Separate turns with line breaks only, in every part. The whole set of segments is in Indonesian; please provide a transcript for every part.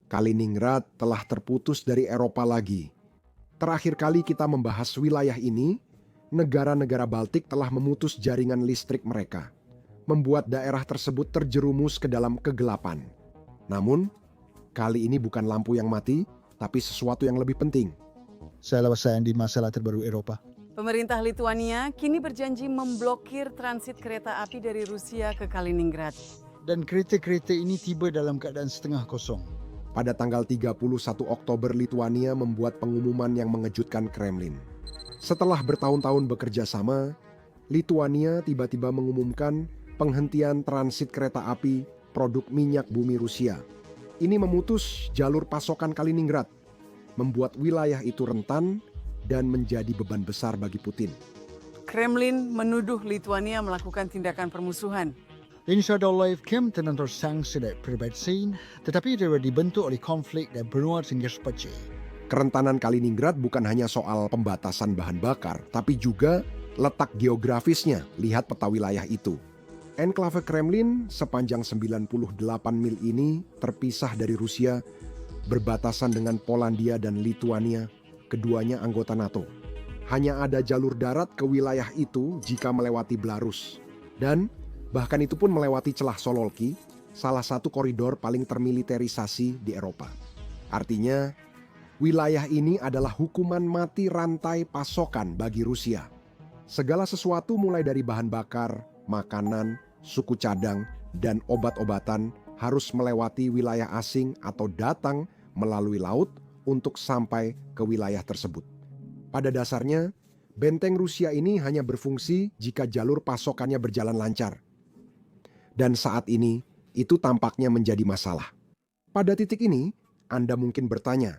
Kaliningrad telah terputus dari Eropa lagi. Terakhir kali kita membahas wilayah ini, negara-negara Baltik telah memutus jaringan listrik mereka, membuat daerah tersebut terjerumus ke dalam kegelapan. Namun, kali ini bukan lampu yang mati, tapi sesuatu yang lebih penting.
Selesai di masalah terbaru Eropa.
Pemerintah Lituania kini berjanji memblokir transit kereta api dari Rusia ke Kaliningrad.
Dan kereta-kereta ini tiba dalam keadaan setengah kosong.
Pada tanggal 31 Oktober, Lituania membuat pengumuman yang mengejutkan Kremlin. Setelah bertahun-tahun bekerja sama, Lituania tiba-tiba mengumumkan penghentian transit kereta api produk minyak bumi Rusia. Ini memutus jalur pasokan Kaliningrad, membuat wilayah itu rentan dan menjadi beban besar bagi Putin.
Kremlin menuduh Lituania melakukan tindakan permusuhan.
Insya-Allah Kim tentu sanksi dari perbedaan, tetapi dia dibentuk oleh konflik dan benua hingga sepeci.
Kerentanan Kaliningrad bukan hanya soal pembatasan bahan bakar, tapi juga letak geografisnya. Lihat peta wilayah itu. Enklave Kremlin sepanjang 98 mil ini terpisah dari Rusia, berbatasan dengan Polandia dan Lituania, keduanya anggota NATO. Hanya ada jalur darat ke wilayah itu jika melewati Belarus. Dan bahkan itu pun melewati celah Sololki, salah satu koridor paling termiliterisasi di Eropa. Artinya, wilayah ini adalah hukuman mati rantai pasokan bagi Rusia. Segala sesuatu mulai dari bahan bakar, makanan, suku cadang, dan obat-obatan harus melewati wilayah asing atau datang melalui laut untuk sampai ke wilayah tersebut. Pada dasarnya, benteng Rusia ini hanya berfungsi jika jalur pasokannya berjalan lancar. Dan saat ini, itu tampaknya menjadi masalah. Pada titik ini, Anda mungkin bertanya,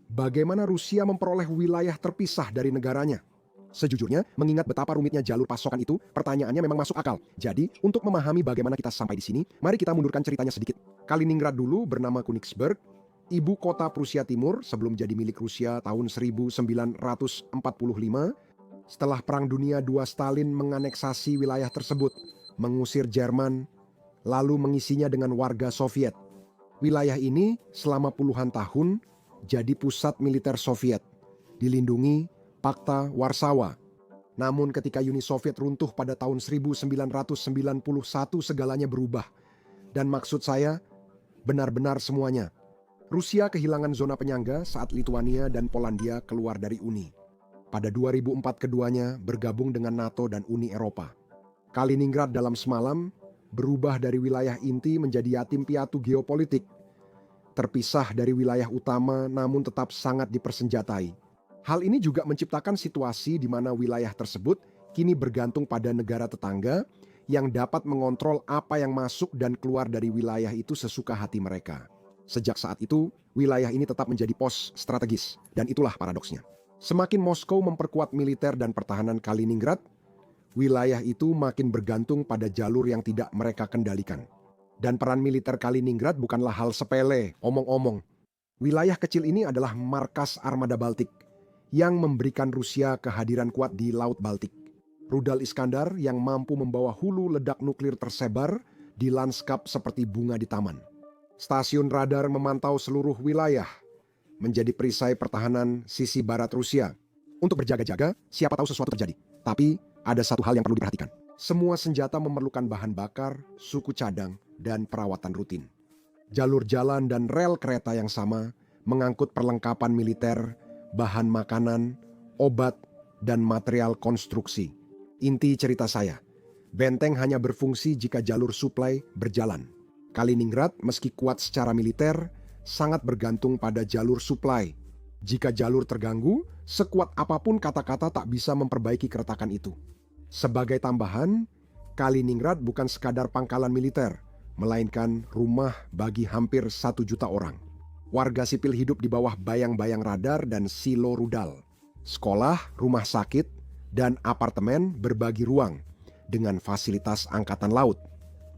bagaimana Rusia memperoleh wilayah terpisah dari negaranya? Sejujurnya, mengingat betapa rumitnya jalur pasokan itu, pertanyaannya memang masuk akal. Jadi, untuk memahami bagaimana kita sampai di sini, mari kita mundurkan ceritanya sedikit. Kaliningrad dulu bernama Königsberg, ibu kota Prusia Timur sebelum jadi milik Rusia tahun 1945. Setelah Perang Dunia II, Stalin menganeksasi wilayah tersebut, mengusir Jerman, lalu mengisinya dengan warga Soviet. Wilayah ini selama puluhan tahun jadi pusat militer Soviet, dilindungi Pakta Warsawa. Namun ketika Uni Soviet runtuh pada tahun 1991, segalanya berubah. Dan maksud saya, benar-benar semuanya. Rusia kehilangan zona penyangga saat Lituania dan Polandia keluar dari Uni. Pada 2004 keduanya bergabung dengan NATO dan Uni Eropa. Kaliningrad dalam semalam berubah dari wilayah inti menjadi yatim piatu geopolitik. Terpisah dari wilayah utama namun tetap sangat dipersenjatai. Hal ini juga menciptakan situasi di mana wilayah tersebut kini bergantung pada negara tetangga yang dapat mengontrol apa yang masuk dan keluar dari wilayah itu sesuka hati mereka. Sejak saat itu, wilayah ini tetap menjadi pos strategis, dan itulah paradoksnya. Semakin Moskow memperkuat militer dan pertahanan Kaliningrad, wilayah itu makin bergantung pada jalur yang tidak mereka kendalikan. Dan peran militer Kaliningrad bukanlah hal sepele, omong-omong. Wilayah kecil ini adalah markas armada Baltik yang memberikan Rusia kehadiran kuat di Laut Baltik. Rudal Iskandar yang mampu membawa hulu ledak nuklir tersebar di lanskap seperti bunga di taman. Stasiun radar memantau seluruh wilayah, menjadi perisai pertahanan sisi barat Rusia. Untuk berjaga-jaga, siapa tahu sesuatu terjadi. Tapi ada satu hal yang perlu diperhatikan. Semua senjata memerlukan bahan bakar, suku cadang, dan perawatan rutin. Jalur jalan dan rel kereta yang sama mengangkut perlengkapan militer, bahan makanan, obat, dan material konstruksi. Inti cerita saya, benteng hanya berfungsi jika jalur suplai berjalan. Kaliningrad meski kuat secara militer, sangat bergantung pada jalur suplai. Jika jalur terganggu, sekuat apapun kata-kata tak bisa memperbaiki keretakan itu. Sebagai tambahan, Kaliningrad bukan sekadar pangkalan militer, melainkan rumah bagi hampir 1 juta orang. Warga sipil hidup di bawah bayang-bayang radar dan silo rudal. Sekolah, rumah sakit, dan apartemen berbagi ruang dengan fasilitas angkatan laut.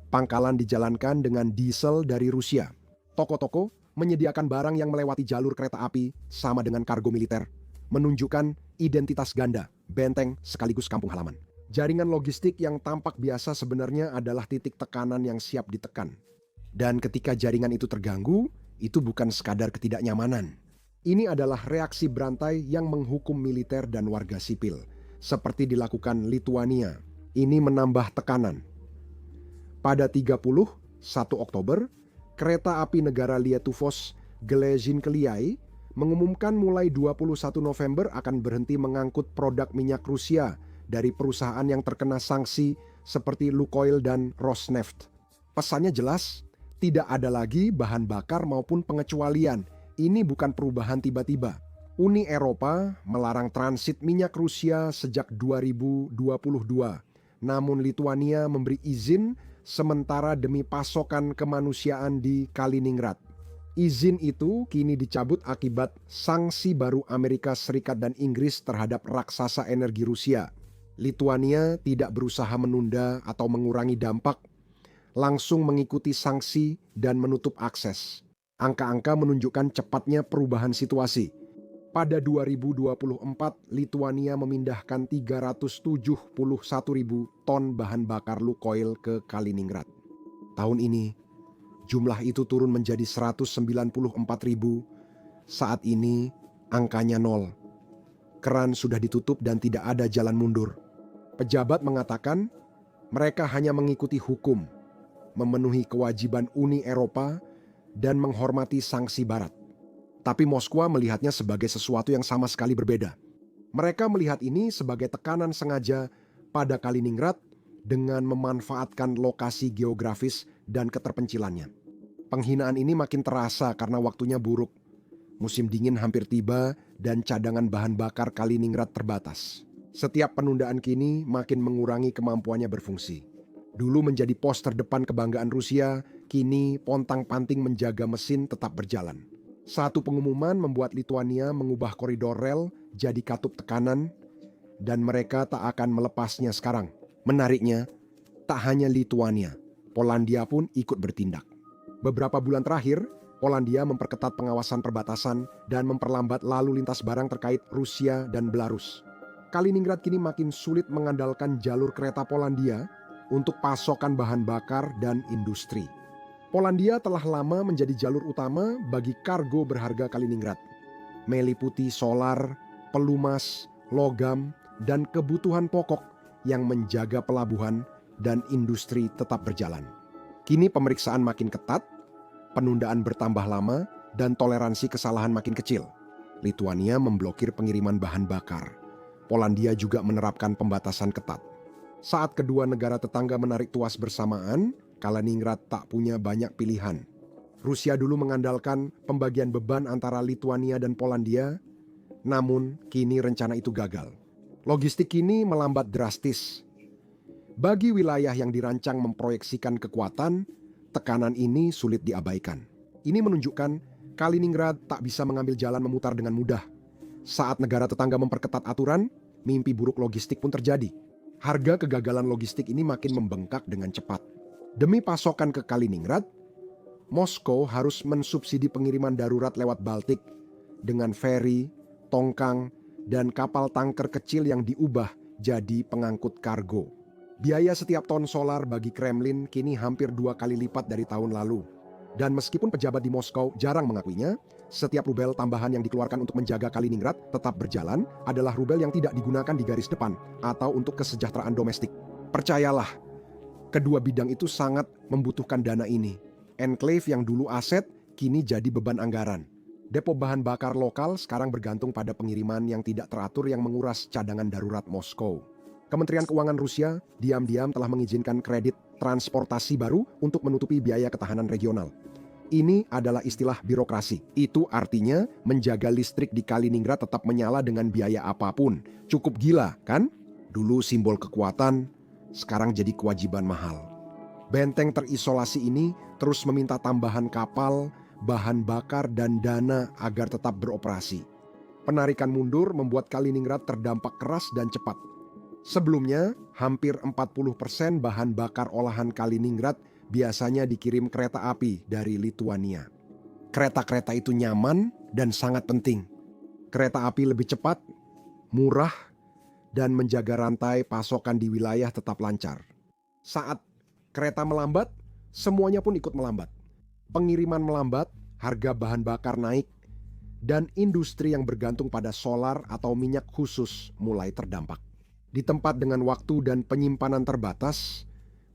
Pangkalan dijalankan dengan diesel dari Rusia. Toko-toko menyediakan barang yang melewati jalur kereta api sama dengan kargo militer, menunjukkan identitas ganda, benteng sekaligus kampung halaman. Jaringan logistik yang tampak biasa sebenarnya adalah titik tekanan yang siap ditekan. Dan ketika jaringan itu terganggu, Itu bukan sekadar ketidaknyamanan. Ini adalah reaksi berantai yang menghukum militer dan warga sipil, seperti dilakukan Lituania. Ini menambah tekanan. Pada 31 Oktober, kereta api negara Lietuvos Geležinkeliai mengumumkan mulai 21 November akan berhenti mengangkut produk minyak Rusia dari perusahaan yang terkena sanksi seperti Lukoil dan Rosneft. Pesannya jelas, tidak ada lagi bahan bakar maupun pengecualian. Ini bukan perubahan tiba-tiba. Uni Eropa melarang transit minyak Rusia sejak 2022. Namun Lituania memberi izin sementara demi pasokan kemanusiaan di Kaliningrad. Izin itu kini dicabut akibat sanksi baru Amerika Serikat dan Inggris terhadap raksasa energi Rusia. Lituania tidak berusaha menunda atau mengurangi dampak, langsung mengikuti sanksi dan menutup akses. Angka-angka menunjukkan cepatnya perubahan situasi. Pada 2024, Lituania memindahkan 371.000 ton bahan bakar Lukoil ke Kaliningrad. Tahun ini, jumlah itu turun menjadi 194.000. Saat ini, angkanya 0. Keran sudah ditutup dan tidak ada jalan mundur. Pejabat mengatakan mereka hanya mengikuti hukum, memenuhi kewajiban Uni Eropa, dan menghormati sanksi Barat. Tapi Moskwa melihatnya sebagai sesuatu yang sama sekali berbeda. Mereka melihat ini sebagai tekanan sengaja pada Kaliningrad dengan memanfaatkan lokasi geografis dan keterpencilannya. Penghinaan ini makin terasa karena waktunya buruk. Musim dingin hampir tiba dan cadangan bahan bakar Kaliningrad terbatas. Setiap penundaan kini makin mengurangi kemampuannya berfungsi. Dulu menjadi pos terdepan kebanggaan Rusia, kini pontang-panting menjaga mesin tetap berjalan. Satu pengumuman membuat Lituania mengubah koridor rel jadi katup tekanan, dan mereka tak akan melepasnya sekarang. Menariknya, tak hanya Lituania, Polandia pun ikut bertindak. Beberapa bulan terakhir, Polandia memperketat pengawasan perbatasan dan memperlambat lalu lintas barang terkait Rusia dan Belarus. Kaliningrad kini makin sulit mengandalkan jalur kereta Polandia untuk pasokan bahan bakar dan industri. Polandia telah lama menjadi jalur utama bagi kargo berharga Kaliningrad, meliputi solar, pelumas, logam, dan kebutuhan pokok yang menjaga pelabuhan dan industri tetap berjalan. Kini pemeriksaan makin ketat, penundaan bertambah lama, dan toleransi kesalahan makin kecil. Lituania memblokir pengiriman bahan bakar. Polandia juga menerapkan pembatasan ketat. Saat kedua negara tetangga menarik tuas bersamaan, Kaliningrad tak punya banyak pilihan. Rusia dulu mengandalkan pembagian beban antara Lituania dan Polandia, namun kini rencana itu gagal. Logistik kini melambat drastis. Bagi wilayah yang dirancang memproyeksikan kekuatan, tekanan ini sulit diabaikan. Ini menunjukkan Kaliningrad tak bisa mengambil jalan memutar dengan mudah. Saat negara tetangga memperketat aturan, mimpi buruk logistik pun terjadi. Harga kegagalan logistik ini makin membengkak dengan cepat. Demi pasokan ke Kaliningrad, Moskow harus mensubsidi pengiriman darurat lewat Baltik dengan feri, tongkang, dan kapal tanker kecil yang diubah jadi pengangkut kargo. Biaya setiap ton solar bagi Kremlin kini hampir 2 kali lipat dari tahun lalu. Dan meskipun pejabat di Moskow jarang mengakuinya, setiap rubel tambahan yang dikeluarkan untuk menjaga Kaliningrad tetap berjalan adalah rubel yang tidak digunakan di garis depan atau untuk kesejahteraan domestik. Percayalah, kedua bidang itu sangat membutuhkan dana ini. Enclave yang dulu aset, kini jadi beban anggaran. Depo bahan bakar lokal sekarang bergantung pada pengiriman yang tidak teratur yang menguras cadangan darurat Moskow. Kementerian Keuangan Rusia diam-diam telah mengizinkan kredit transportasi baru untuk menutupi biaya ketahanan regional. Ini adalah istilah birokrasi. Itu artinya menjaga listrik di Kaliningrad tetap menyala dengan biaya apapun. Cukup gila, kan? Dulu simbol kekuatan, sekarang jadi kewajiban mahal. Benteng terisolasi ini terus meminta tambahan kapal, bahan bakar, dan dana agar tetap beroperasi. Penarikan mundur membuat Kaliningrad terdampak keras dan cepat. Sebelumnya, hampir 40% bahan bakar olahan Kaliningrad biasanya dikirim kereta api dari Lituania. Kereta-kereta itu nyaman dan sangat penting. Kereta api lebih cepat, murah, dan menjaga rantai pasokan di wilayah tetap lancar. Saat kereta melambat, semuanya pun ikut melambat. Pengiriman melambat, harga bahan bakar naik, dan industri yang bergantung pada solar atau minyak khusus mulai terdampak. Di tempat dengan waktu dan penyimpanan terbatas,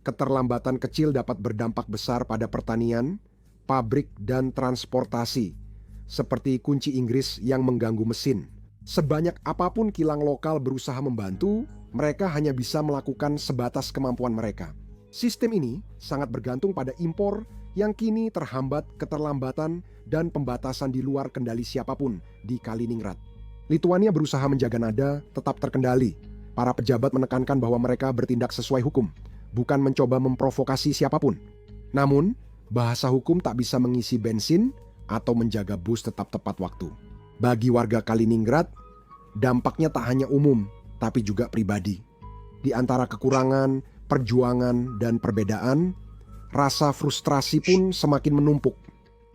keterlambatan kecil dapat berdampak besar pada pertanian, pabrik, dan transportasi, seperti kunci Inggris yang mengganggu mesin. Sebanyak apapun kilang lokal berusaha membantu, mereka hanya bisa melakukan sebatas kemampuan mereka. Sistem ini sangat bergantung pada impor yang kini terhambat keterlambatan dan pembatasan di luar kendali siapapun di Kaliningrad. Lituania berusaha menjaga nada tetap terkendali. Para pejabat menekankan bahwa mereka bertindak sesuai hukum, bukan mencoba memprovokasi siapapun. Namun, bahasa hukum tak bisa mengisi bensin atau menjaga bus tetap tepat waktu. Bagi warga Kaliningrad, dampaknya tak hanya umum, tapi juga pribadi. Di antara kekurangan, perjuangan, dan perbedaan, rasa frustrasi pun semakin menumpuk.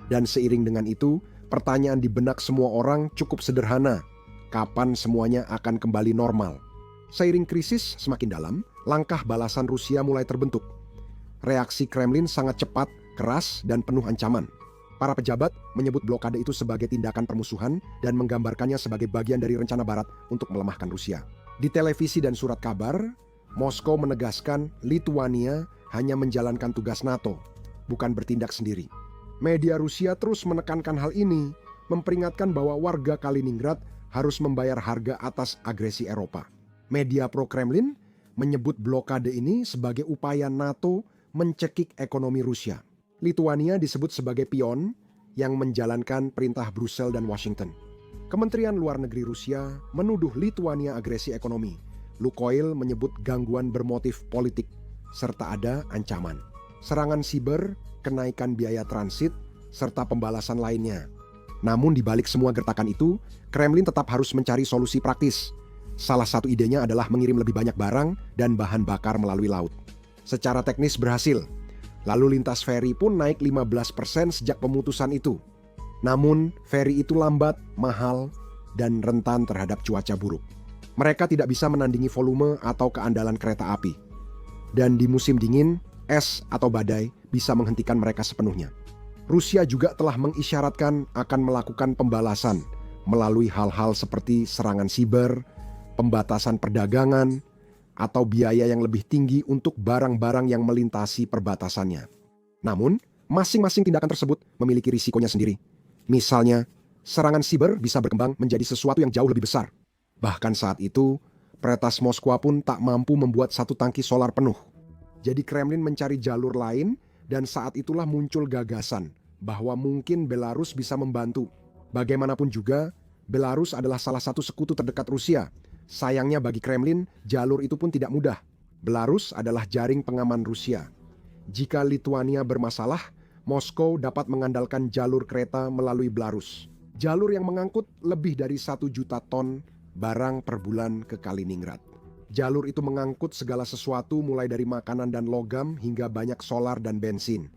Dan seiring dengan itu, pertanyaan di benak semua orang cukup sederhana. Kapan semuanya akan kembali normal? Seiring krisis semakin dalam, langkah balasan Rusia mulai terbentuk. Reaksi Kremlin sangat cepat, keras, dan penuh ancaman. Para pejabat menyebut blokade itu sebagai tindakan permusuhan dan menggambarkannya sebagai bagian dari rencana Barat untuk melemahkan Rusia. Di televisi dan surat kabar, Moskow menegaskan Lituania hanya menjalankan tugas NATO, bukan bertindak sendiri. Media Rusia terus menekankan hal ini, memperingatkan bahwa warga Kaliningrad harus membayar harga atas agresi Eropa. Media pro-Kremlin menyebut blokade ini sebagai upaya NATO mencekik ekonomi Rusia. Lituania disebut sebagai pion yang menjalankan perintah Brussel dan Washington. Kementerian Luar Negeri Rusia menuduh Lituania agresi ekonomi. Lukoil menyebut gangguan bermotif politik, serta ada ancaman serangan siber, kenaikan biaya transit, serta pembalasan lainnya. Namun di balik semua gertakan itu, Kremlin tetap harus mencari solusi praktis. Salah satu idenya adalah mengirim lebih banyak barang dan bahan bakar melalui laut. Secara teknis berhasil. Lalu lintas feri pun naik 15% sejak pemutusan itu. Namun, feri itu lambat, mahal, dan rentan terhadap cuaca buruk. Mereka tidak bisa menandingi volume atau keandalan kereta api. Dan di musim dingin, es atau badai bisa menghentikan mereka sepenuhnya. Rusia juga telah mengisyaratkan akan melakukan pembalasan melalui hal-hal seperti serangan siber, pembatasan perdagangan, atau biaya yang lebih tinggi untuk barang-barang yang melintasi perbatasannya. Namun, masing-masing tindakan tersebut memiliki risikonya sendiri. Misalnya, serangan siber bisa berkembang menjadi sesuatu yang jauh lebih besar. Bahkan saat itu, Peretas Moskwa pun tak mampu membuat satu tangki solar penuh. Jadi Kremlin mencari jalur lain dan saat itulah muncul gagasan bahwa mungkin Belarus bisa membantu. Bagaimanapun juga, Belarus adalah salah satu sekutu terdekat Rusia. Sayangnya bagi Kremlin, jalur itu pun tidak mudah. Belarus adalah jaring pengaman Rusia. Jika Lituania bermasalah, Moskow dapat mengandalkan jalur kereta melalui Belarus. Jalur yang mengangkut lebih dari 1 juta ton barang per bulan ke Kaliningrad. Jalur itu mengangkut segala sesuatu mulai dari makanan dan logam hingga banyak solar dan bensin.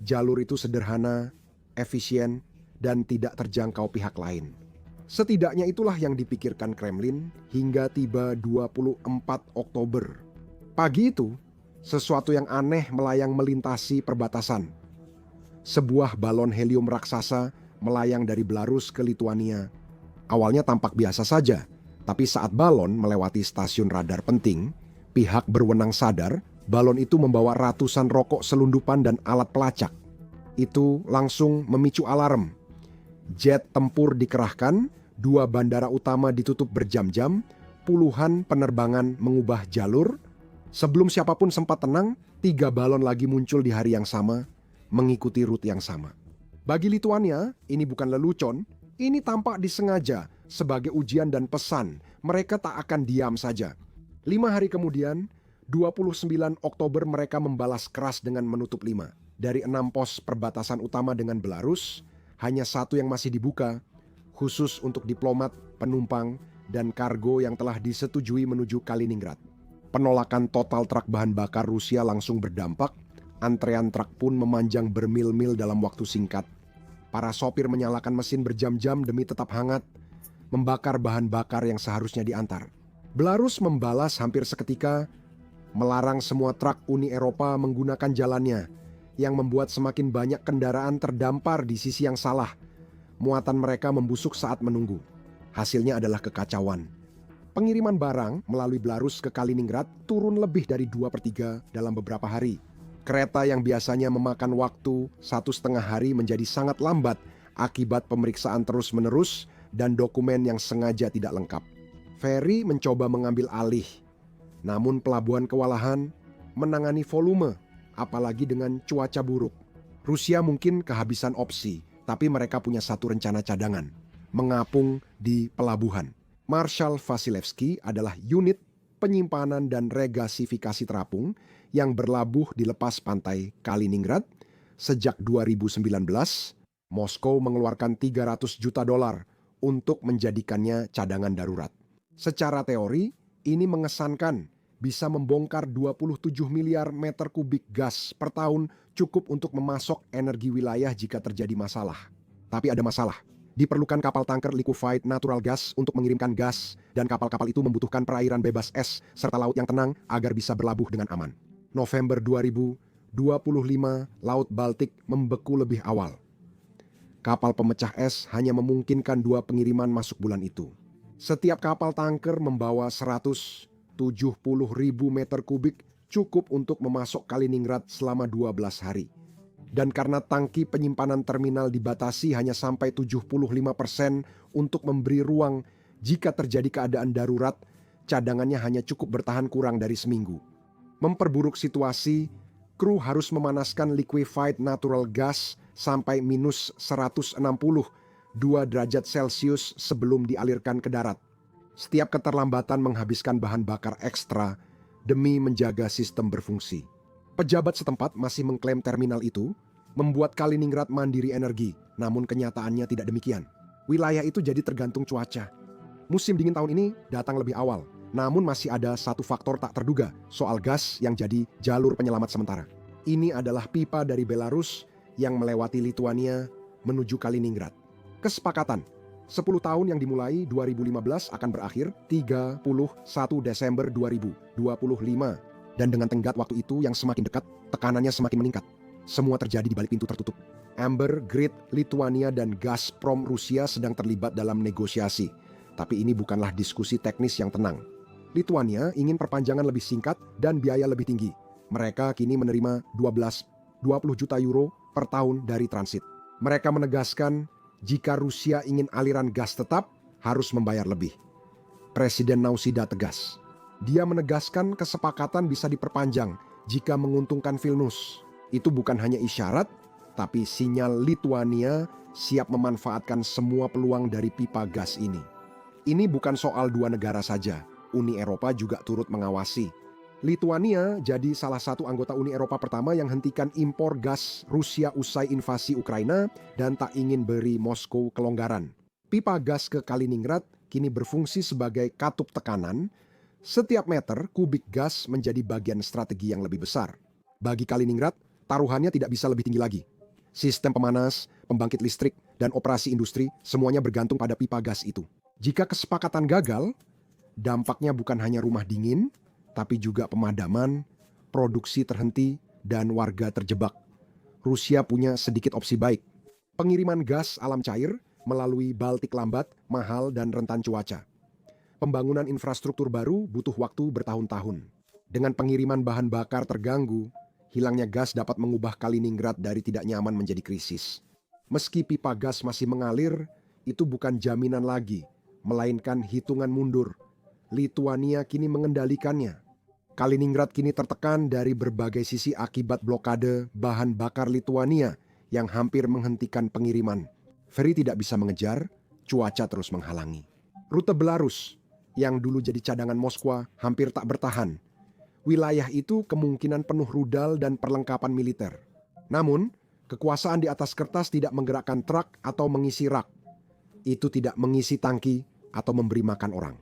Jalur itu sederhana, efisien, dan tidak terjangkau pihak lain. Setidaknya itulah yang dipikirkan Kremlin hingga tiba 24 Oktober. Pagi itu, sesuatu yang aneh melayang melintasi perbatasan. Sebuah balon helium raksasa melayang dari Belarus ke Lituania. Awalnya tampak biasa saja. Tapi saat balon melewati stasiun radar penting, pihak berwenang sadar balon itu membawa ratusan rokok selundupan dan alat pelacak. Itu langsung memicu alarm. Jet tempur dikerahkan, 2 bandara utama ditutup berjam-jam, puluhan penerbangan mengubah jalur. Sebelum siapapun sempat tenang, 3 balon lagi muncul di hari yang sama, mengikuti rute yang sama. Bagi Lituania, ini bukan lelucon, ini tampak disengaja. Sebagai ujian dan pesan, mereka tak akan diam saja. 5 hari kemudian, 29 Oktober mereka membalas keras dengan menutup 5. Dari 6 pos perbatasan utama dengan Belarus, hanya 1 yang masih dibuka, khusus untuk diplomat, penumpang, dan kargo yang telah disetujui menuju Kaliningrad. Penolakan total truk bahan bakar Rusia langsung berdampak, antrean truk pun memanjang bermil-mil dalam waktu singkat. Para sopir menyalakan mesin berjam-jam demi tetap hangat, membakar bahan bakar yang seharusnya diantar. Belarus membalas hampir seketika, melarang semua truk Uni Eropa menggunakan jalannya. yang membuat semakin banyak kendaraan terdampar di sisi yang salah. Muatan mereka membusuk saat menunggu. Hasilnya adalah kekacauan. Pengiriman barang melalui Belarus ke Kaliningrad turun lebih dari 2/3 dalam beberapa hari. Kereta yang biasanya memakan waktu 1,5 hari menjadi sangat lambat akibat pemeriksaan terus-menerus dan dokumen yang sengaja tidak lengkap. Ferry mencoba mengambil alih, namun pelabuhan kewalahan menangani volume, apalagi dengan cuaca buruk. Rusia mungkin kehabisan opsi, tapi mereka punya satu rencana cadangan, mengapung di pelabuhan. Marshal Vasilevsky adalah unit penyimpanan dan regasifikasi terapung yang berlabuh di lepas pantai Kaliningrad. Sejak 2019, Moskow mengeluarkan $300 juta untuk menjadikannya cadangan darurat. Secara teori, ini mengesankan bisa membongkar 27 miliar meter kubik gas per tahun, cukup untuk memasok energi wilayah jika terjadi masalah. Tapi ada masalah. Diperlukan kapal tanker liquefied natural gas untuk mengirimkan gas, dan kapal-kapal itu membutuhkan perairan bebas es serta laut yang tenang agar bisa berlabuh dengan aman. November 2025, Laut Baltik membeku lebih awal. Kapal pemecah es hanya memungkinkan 2 pengiriman masuk bulan itu. Setiap kapal tanker membawa 170.000 meter kubik, cukup untuk memasok Kaliningrad selama 12 hari. Dan karena tangki penyimpanan terminal dibatasi hanya sampai 75% untuk memberi ruang jika terjadi keadaan darurat, cadangannya hanya cukup bertahan kurang dari seminggu. Memperburuk situasi, kru harus memanaskan liquefied natural gas sampai minus 162 derajat Celcius sebelum dialirkan ke darat. Setiap keterlambatan menghabiskan bahan bakar ekstra demi menjaga sistem berfungsi. Pejabat setempat masih mengklaim terminal itu membuat Kaliningrad mandiri energi, namun kenyataannya tidak demikian. Wilayah itu jadi tergantung cuaca. Musim dingin tahun ini datang lebih awal, namun masih ada satu faktor tak terduga, soal gas yang jadi jalur penyelamat sementara. Ini adalah pipa dari Belarus yang melewati Lituania menuju Kaliningrad. Kesepakatan 10 tahun yang dimulai 2015 akan berakhir 31 Desember 2025. Dan dengan tenggat waktu itu yang semakin dekat, tekanannya semakin meningkat. Semua terjadi di balik pintu tertutup. Amber Grid Lituania dan Gazprom Rusia sedang terlibat dalam negosiasi. Tapi ini bukanlah diskusi teknis yang tenang. Lituania ingin perpanjangan lebih singkat dan biaya lebih tinggi. Mereka kini menerima 20 juta euro per tahun dari transit. Mereka menegaskan jika Rusia ingin aliran gas tetap, harus membayar lebih. Presiden Nausida tegas. Dia menegaskan kesepakatan bisa diperpanjang jika menguntungkan Vilnius. Itu bukan hanya isyarat, tapi sinyal Lituania siap memanfaatkan semua peluang dari pipa gas ini. Ini bukan soal dua negara saja, Uni Eropa juga turut mengawasi. Lituania jadi salah satu anggota Uni Eropa pertama yang hentikan impor gas Rusia usai invasi Ukraina dan tak ingin beri Moskow kelonggaran. Pipa gas ke Kaliningrad kini berfungsi sebagai katup tekanan. Setiap meter kubik gas menjadi bagian strategi yang lebih besar. Bagi Kaliningrad, taruhannya tidak bisa lebih tinggi lagi. Sistem pemanas, pembangkit listrik, dan operasi industri semuanya bergantung pada pipa gas itu. Jika kesepakatan gagal, dampaknya bukan hanya rumah dingin, tapi juga pemadaman, produksi terhenti, dan warga terjebak. Rusia punya sedikit opsi baik. Pengiriman gas alam cair melalui Baltik lambat, mahal, dan rentan cuaca. Pembangunan infrastruktur baru butuh waktu bertahun-tahun. Dengan pengiriman bahan bakar terganggu, hilangnya gas dapat mengubah Kaliningrad dari tidak nyaman menjadi krisis. Meski pipa gas masih mengalir, itu bukan jaminan lagi, melainkan hitungan mundur. Lituania kini mengendalikannya. Kaliningrad kini tertekan dari berbagai sisi akibat blokade bahan bakar Lituania yang hampir menghentikan pengiriman. Ferry tidak bisa mengejar, cuaca terus menghalangi. Rute Belarus, yang dulu jadi cadangan Moskwa, hampir tak bertahan. Wilayah itu kemungkinan penuh rudal dan perlengkapan militer. Namun, kekuasaan di atas kertas tidak menggerakkan truk atau mengisi rak. Itu tidak mengisi tangki atau memberi makan orang.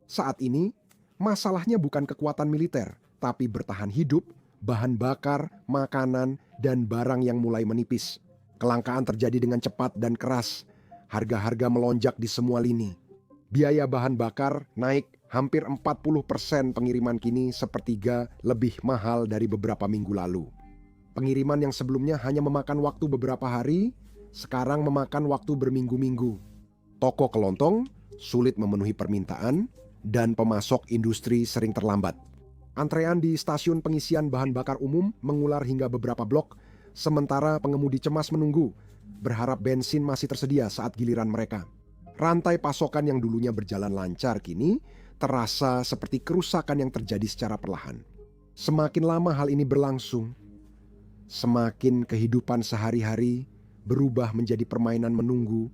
Saat ini, masalahnya bukan kekuatan militer, tapi bertahan hidup, bahan bakar, makanan, dan barang yang mulai menipis. Kelangkaan terjadi dengan cepat dan keras. Harga-harga melonjak di semua lini. Biaya bahan bakar naik hampir 40%, pengiriman kini sepertiga lebih mahal dari beberapa minggu lalu. Pengiriman yang sebelumnya hanya memakan waktu beberapa hari, sekarang memakan waktu berminggu-minggu. Toko kelontong sulit memenuhi permintaan, dan pemasok industri sering terlambat. Antrean di stasiun pengisian bahan bakar umum mengular hingga beberapa blok, sementara pengemudi cemas menunggu, berharap bensin masih tersedia saat giliran mereka. Rantai pasokan yang dulunya berjalan lancar kini terasa seperti kerusakan yang terjadi secara perlahan. Semakin lama hal ini berlangsung, semakin kehidupan sehari-hari berubah menjadi permainan menunggu,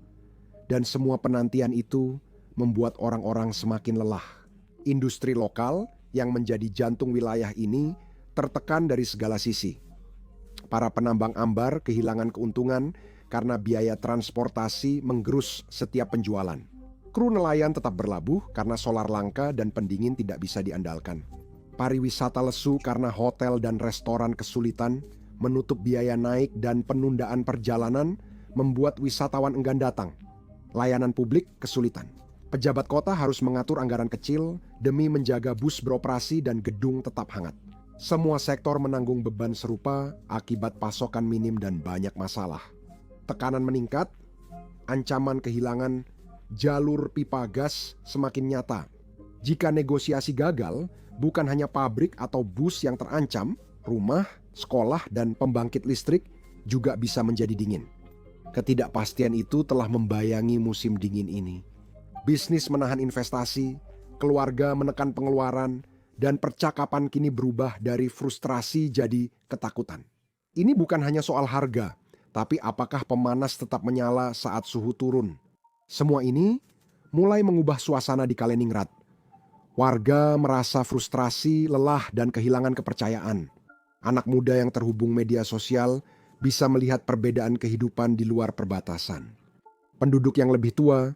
dan semua penantian itu membuat orang-orang semakin lelah. Industri lokal yang menjadi jantung wilayah ini tertekan dari segala sisi. Para penambang ambar kehilangan keuntungan karena biaya transportasi menggerus setiap penjualan. Kru nelayan tetap berlabuh karena solar langka dan pendingin tidak bisa diandalkan. Pariwisata lesu karena hotel dan restoran kesulitan, menutup biaya naik dan penundaan perjalanan membuat wisatawan enggan datang. Layanan publik kesulitan. Pejabat kota harus mengatur anggaran kecil demi menjaga bus beroperasi dan gedung tetap hangat. Semua sektor menanggung beban serupa akibat pasokan minim dan banyak masalah. Tekanan meningkat, ancaman kehilangan jalur pipa gas semakin nyata. Jika negosiasi gagal, bukan hanya pabrik atau bus yang terancam, rumah, sekolah, dan pembangkit listrik juga bisa menjadi dingin. Ketidakpastian itu telah membayangi musim dingin ini. Bisnis menahan investasi, keluarga menekan pengeluaran, dan percakapan kini berubah dari frustrasi jadi ketakutan. Ini bukan hanya soal harga, tapi apakah pemanas tetap menyala saat suhu turun. Semua ini mulai mengubah suasana di Kaliningrad. Warga merasa frustrasi, lelah, dan kehilangan kepercayaan. Anak muda yang terhubung media sosial bisa melihat perbedaan kehidupan di luar perbatasan. Penduduk yang lebih tua,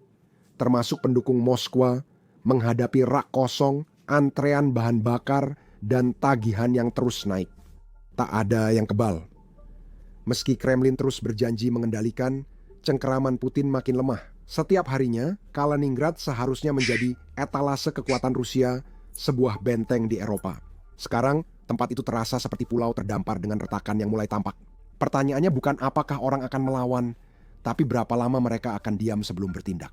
termasuk pendukung Moskwa, menghadapi rak kosong, antrean bahan bakar, dan tagihan yang terus naik. Tak ada yang kebal. Meski Kremlin terus berjanji mengendalikan, cengkeraman Putin makin lemah. Setiap harinya, Kaliningrad seharusnya menjadi etalase kekuatan Rusia, sebuah benteng di Eropa. Sekarang, tempat itu terasa seperti pulau terdampar dengan retakan yang mulai tampak. Pertanyaannya bukan apakah orang akan melawan, tapi berapa lama mereka akan diam sebelum bertindak.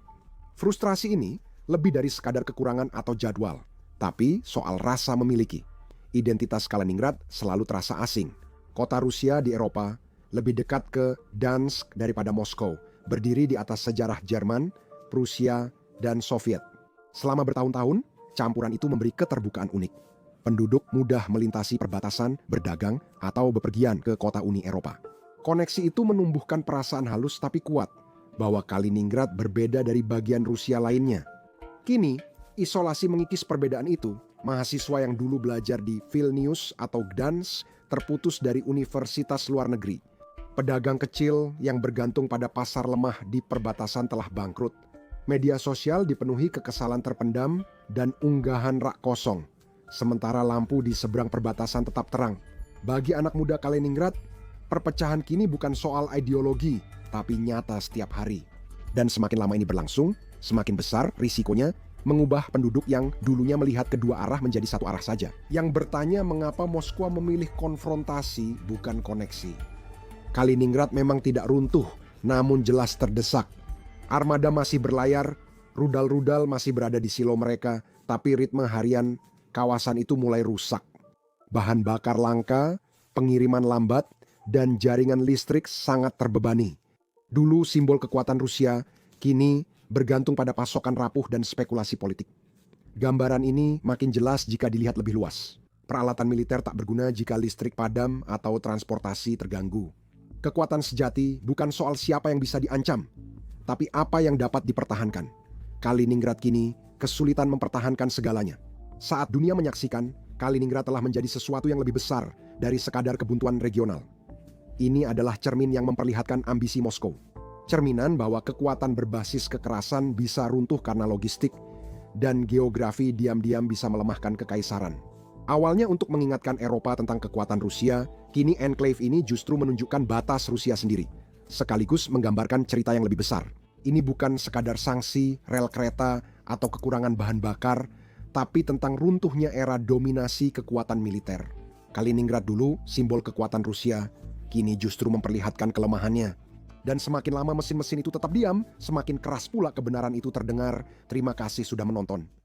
Frustrasi ini lebih dari sekadar kekurangan atau jadwal, tapi soal rasa memiliki. Identitas Kaliningrad selalu terasa asing. Kota Rusia di Eropa lebih dekat ke Dansk daripada Moskow, berdiri di atas sejarah Jerman, Prusia, dan Soviet. Selama bertahun-tahun, campuran itu memberi keterbukaan unik. Penduduk mudah melintasi perbatasan, berdagang, atau bepergian ke kota Uni Eropa. Koneksi itu menumbuhkan perasaan halus tapi kuat, bahwa Kaliningrad berbeda dari bagian Rusia lainnya. Kini, isolasi mengikis perbedaan itu. Mahasiswa yang dulu belajar di Vilnius atau Gdansk terputus dari universitas luar negeri. Pedagang kecil yang bergantung pada pasar lemah di perbatasan telah bangkrut. Media sosial dipenuhi kekesalan terpendam dan unggahan rak kosong. Sementara lampu di seberang perbatasan tetap terang. Bagi anak muda Kaliningrad, perpecahan kini bukan soal ideologi, tapi nyata setiap hari. Dan semakin lama ini berlangsung, semakin besar risikonya mengubah penduduk yang dulunya melihat kedua arah menjadi satu arah saja. Yang bertanya mengapa Moskwa memilih konfrontasi bukan koneksi. Kaliningrad memang tidak runtuh, namun jelas terdesak. Armada masih berlayar, rudal-rudal masih berada di silo mereka, tapi ritme harian kawasan itu mulai rusak. Bahan bakar langka, pengiriman lambat, dan jaringan listrik sangat terbebani. Dulu simbol kekuatan Rusia, kini bergantung pada pasokan rapuh dan spekulasi politik. Gambaran ini makin jelas jika dilihat lebih luas. Peralatan militer tak berguna jika listrik padam atau transportasi terganggu. Kekuatan sejati bukan soal siapa yang bisa diancam, tapi apa yang dapat dipertahankan. Kaliningrad kini kesulitan mempertahankan segalanya. Saat dunia menyaksikan, Kaliningrad telah menjadi sesuatu yang lebih besar dari sekadar kebuntuan regional. Ini adalah cermin yang memperlihatkan ambisi Moskow. Cerminan bahwa kekuatan berbasis kekerasan bisa runtuh karena logistik, dan geografi diam-diam bisa melemahkan kekaisaran. Awalnya untuk mengingatkan Eropa tentang kekuatan Rusia, kini enclave ini justru menunjukkan batas Rusia sendiri, sekaligus menggambarkan cerita yang lebih besar. Ini bukan sekadar sanksi, rel kereta, atau kekurangan bahan bakar, tapi tentang runtuhnya era dominasi kekuatan militer. Kaliningrad dulu simbol kekuatan Rusia, kini justru memperlihatkan kelemahannya. Dan semakin lama mesin-mesin itu tetap diam, semakin keras pula kebenaran itu terdengar. Terima kasih sudah menonton.